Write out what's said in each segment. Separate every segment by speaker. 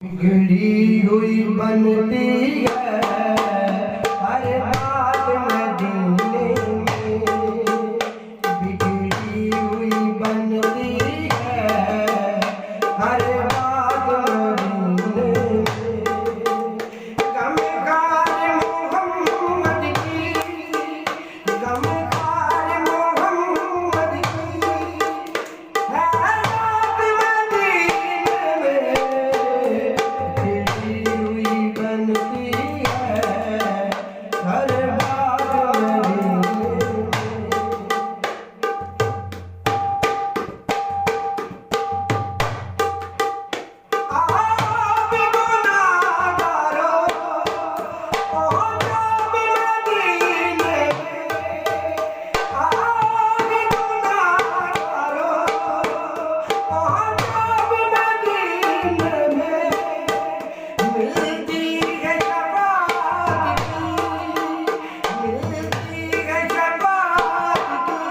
Speaker 1: बिगड़ी हुई बनती है हर बात मदीने में, बिगड़ी हुई बनती है हर बात मदीने में। गमखार मोहम्मद की, गमखार मोहम्मद की है रात मदीने में, बिगड़ी हुई बनती है हर बात मदीने में। आप गुनाहगारों ओ जब मदीने में, आप गुनाहगारों ओ जब मदीने में, मिलती है शफ़ाअत की, मिलती है शफ़ाअत की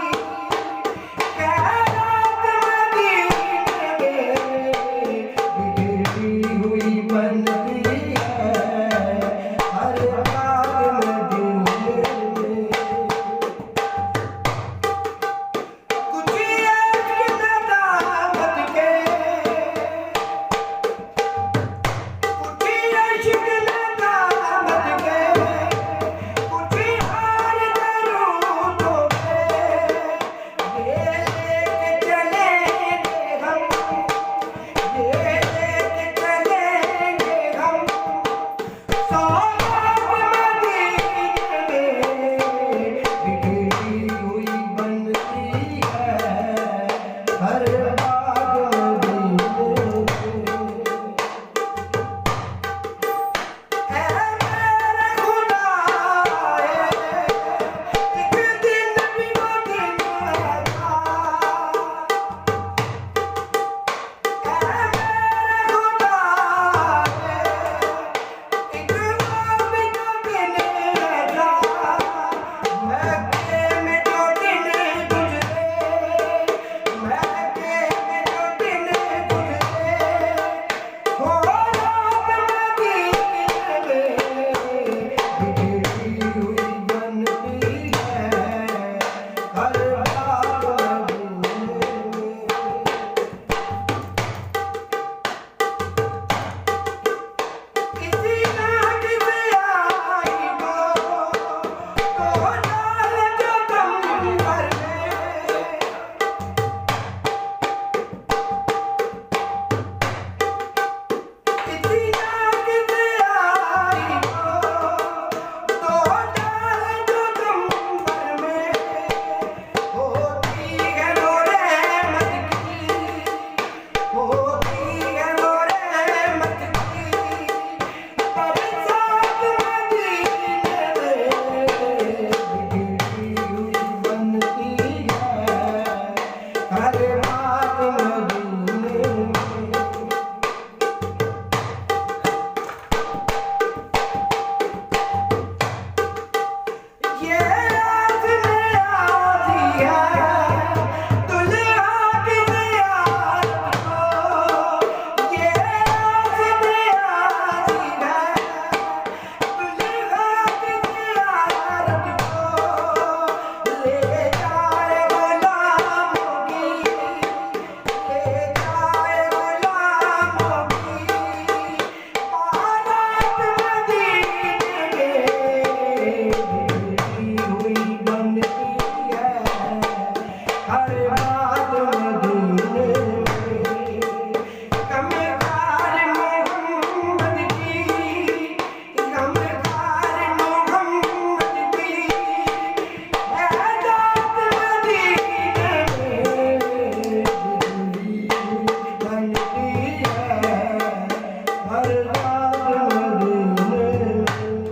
Speaker 1: खैरात मदीने में, बिगड़ी हुई बन